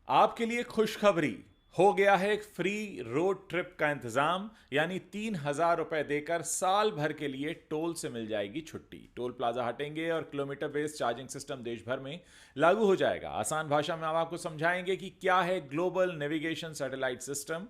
आपके लिए खुशखबरी हो गया है। एक फ्री रोड ट्रिप का इंतजाम, यानी 3,000 रुपए देकर साल भर के लिए टोल से मिल जाएगी छुट्टी। टोल प्लाजा हटेंगे और किलोमीटर बेस्ड चार्जिंग सिस्टम देश भर में लागू हो जाएगा। आसान भाषा में हम आपको समझाएंगे कि क्या है ग्लोबल नेविगेशन सैटेलाइट सिस्टम।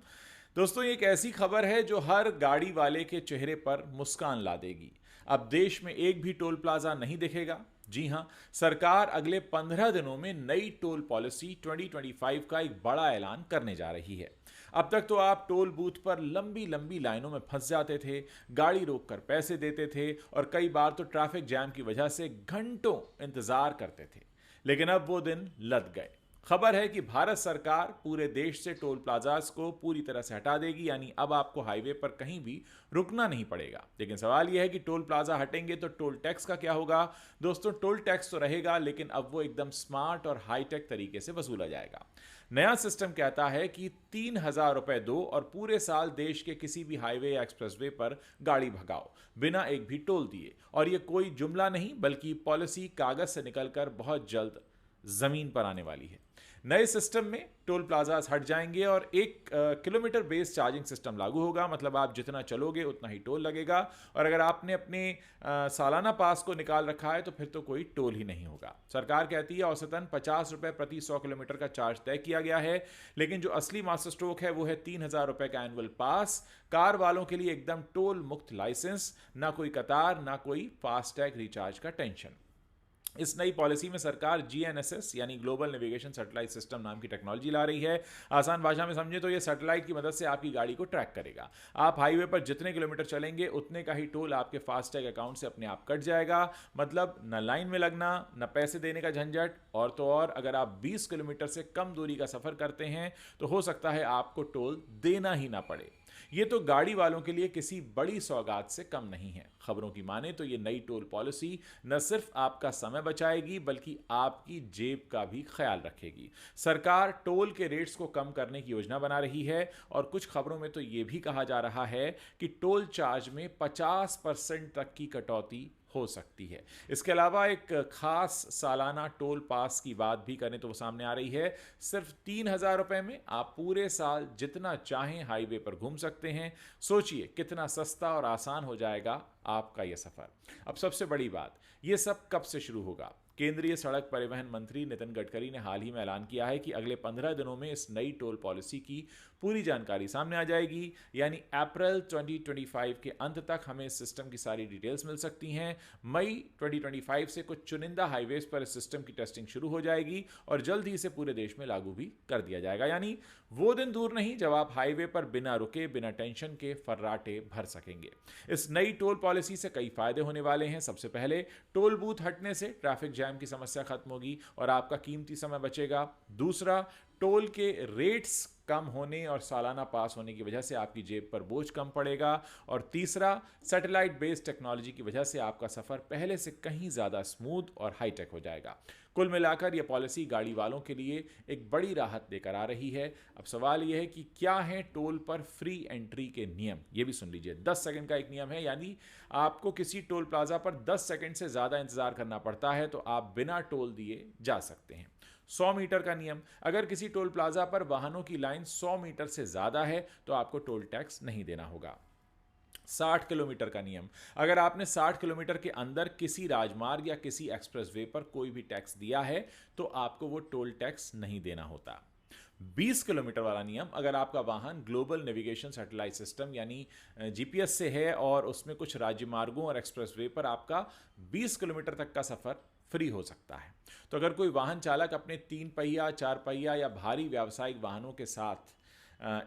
दोस्तों, ये एक ऐसी खबर है जो हर गाड़ी वाले के चेहरे पर मुस्कान ला देगी। अब देश में एक भी टोल प्लाजा नहीं दिखेगा। जी हां, सरकार अगले 15 दिनों में नई टोल पॉलिसी 2025 का एक बड़ा ऐलान करने जा रही है। अब तक तो आप टोल बूथ पर लंबी लंबी लाइनों में फंस जाते थे, गाड़ी रोककर पैसे देते थे और कई बार तो ट्रैफिक जैम की वजह से घंटों इंतजार करते थे। लेकिन अब वो दिन लद गए। खबर है कि भारत सरकार पूरे देश से टोल प्लाजास को पूरी तरह से हटा देगी, यानी अब आपको हाईवे पर कहीं भी रुकना नहीं पड़ेगा। लेकिन सवाल यह है कि टोल प्लाजा हटेंगे तो टोल टैक्स का क्या होगा। दोस्तों, टोल टैक्स तो रहेगा, लेकिन अब वो एकदम स्मार्ट और हाईटेक तरीके से वसूला जाएगा। नया सिस्टम कहता है कि 3,000 रुपए दो और पूरे साल देश के किसी भी हाईवे या एक्सप्रेसवे पर गाड़ी भगाओ, बिना एक भी टोल दिए। और ये कोई जुमला नहीं, बल्कि पॉलिसी कागज से निकलकर बहुत जल्द जमीन पर आने वाली है। नए सिस्टम में टोल प्लाजास हट जाएंगे और एक किलोमीटर बेस्ड चार्जिंग सिस्टम लागू होगा। मतलब आप जितना चलोगे उतना ही टोल लगेगा, और अगर आपने अपने सालाना पास को निकाल रखा है तो फिर तो कोई टोल ही नहीं होगा। सरकार कहती है औसतन 50 रुपए प्रति 100 किलोमीटर का चार्ज तय किया गया है, लेकिन जो असली मास्टर स्ट्रोक है वो है 3,000 रुपए का एनुअल पास। कार वालों के लिए एकदम टोल मुक्त लाइसेंस, ना कोई कतार, ना कोई फास्टैग रिचार्ज का टेंशन। इस नई पॉलिसी में सरकार जीएनएसएस यानी ग्लोबल नेविगेशन सैटेलाइट सिस्टम नाम की टेक्नोलॉजी ला रही है। आसान भाषा में समझे तो ये सैटेलाइट की मदद से आपकी गाड़ी को ट्रैक करेगा। आप हाईवे पर जितने किलोमीटर चलेंगे उतने का ही टोल आपके फास्टैग अकाउंट से अपने आप कट जाएगा। मतलब न लाइन में लगना, न पैसे देने का झंझट। और तो और, अगर आप 20 किलोमीटर से कम दूरी का सफर करते हैं तो हो सकता है आपको टोल देना ही ना पड़े। ये तो गाड़ी वालों के लिए किसी बड़ी सौगात से कम नहीं है। खबरों की माने तो ये नई टोल पॉलिसी न सिर्फ आपका समय बचाएगी, बल्कि आपकी जेब का भी ख्याल रखेगी। सरकार टोल के रेट्स को कम करने की योजना बना रही है, और कुछ खबरों में तो ये भी कहा जा रहा है कि टोल चार्ज में 50% तक की कटौती हो सकती है। इसके अलावा एक खास सालाना टोल पास की बात भी करें तो वो सामने आ रही है। सिर्फ 3,000 रुपए में आप पूरे साल जितना चाहें हाईवे पर घूम सकते हैं। सोचिए कितना सस्ता और आसान हो जाएगा आपका यह सफर। अब सबसे बड़ी बात, यह सब कब से शुरू होगा। केंद्रीय सड़क परिवहन मंत्री नितिन गडकरी ने हाल ही में ऐलान किया है कि अगले 15 दिनों में इस नई टोल पॉलिसी की पूरी जानकारी सामने आ जाएगी। यानी अप्रैल 2025 के अंत तक हमें इस सिस्टम की सारी डिटेल्स मिल सकती हैं। मई 2025 से कुछ चुनिंदा हाईवेज पर इस सिस्टम की टेस्टिंग शुरू हो जाएगी और जल्द ही इसे पूरे देश में लागू भी कर दिया जाएगा। यानी वो दिन दूर नहीं जब आप हाईवे पर बिना रुके, बिना टेंशन के फर्राटे भर सकेंगे। इस नई टोल पॉलिसी से कई फायदे होने वाले हैं। सबसे पहले, टोल बूथ हटने से ट्रैफिक जैम की समस्या खत्म होगी और आपका कीमती समय बचेगा। दूसरा, टोल के रेट्स कम होने और सालाना पास होने की वजह से आपकी जेब पर बोझ कम पड़ेगा। और तीसरा, सैटेलाइट बेस्ड टेक्नोलॉजी की वजह से आपका सफर पहले से कहीं ज्यादा स्मूथ और हाईटेक हो जाएगा। कुल मिलाकर यह पॉलिसी गाड़ी वालों के लिए एक बड़ी राहत लेकर आ रही है। अब सवाल यह है कि क्या है टोल पर फ्री एंट्री के नियम। ये भी सुन लीजिए। 10 सेकंड का एक नियम है, यानी आपको किसी टोल प्लाजा पर 10 सेकंड से ज्यादा इंतजार करना पड़ता है तो आप बिना टोल दिए जा सकते हैं। 100 मीटर का नियम, अगर किसी टोल प्लाजा पर वाहनों की लाइन 100 मीटर से ज्यादा है तो आपको टोल टैक्स नहीं देना होगा। 60 किलोमीटर का नियम, अगर आपने 60 किलोमीटर के अंदर किसी राजमार्ग या किसी एक्सप्रेसवे पर कोई भी टैक्स दिया है तो आपको वो टोल टैक्स नहीं देना होता। 20 किलोमीटर वाला नियम, अगर आपका वाहन ग्लोबल नेविगेशन सैटेलाइट सिस्टम यानी जीपीएस से है और उसमें कुछ राज्य मार्गों और एक्सप्रेसवे पर आपका 20 किलोमीटर तक का सफर फ्री हो सकता है। तो अगर कोई वाहन चालक अपने 3 पहिया, 4 पहिया या भारी व्यावसायिक वाहनों के साथ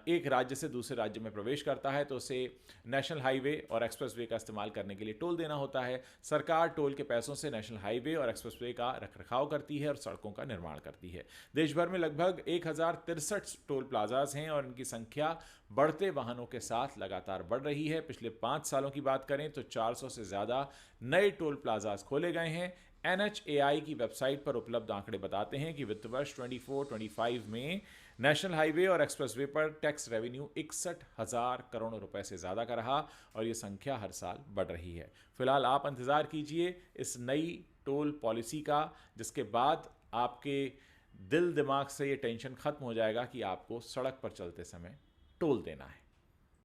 एक राज्य से दूसरे राज्य में प्रवेश करता है तो उसे नेशनल हाईवे और एक्सप्रेसवे का इस्तेमाल करने के लिए टोल देना होता है। सरकार टोल के पैसों से नेशनल हाईवे और एक्सप्रेसवे का रखरखाव करती है और सड़कों का निर्माण करती है। देश भर में लगभग 1,063 टोल प्लाजाज हैं और इनकी संख्या बढ़ते वाहनों के साथ लगातार बढ़ रही है। पिछले 5 सालों की बात करें तो 400 से ज़्यादा नए टोल प्लाजाज खोले गए हैं। NHAI की वेबसाइट पर उपलब्ध आंकड़े बताते हैं कि वित्त वर्ष 24-25 में नेशनल हाईवे और एक्सप्रेसवे पर टैक्स रेवेन्यू 61,000 करोड़ रुपए से ज़्यादा का रहा और ये संख्या हर साल बढ़ रही है। फिलहाल आप इंतज़ार कीजिए इस नई टोल पॉलिसी का, जिसके बाद आपके दिल दिमाग से ये टेंशन खत्म हो जाएगा कि आपको सड़क पर चलते समय टोल देना है।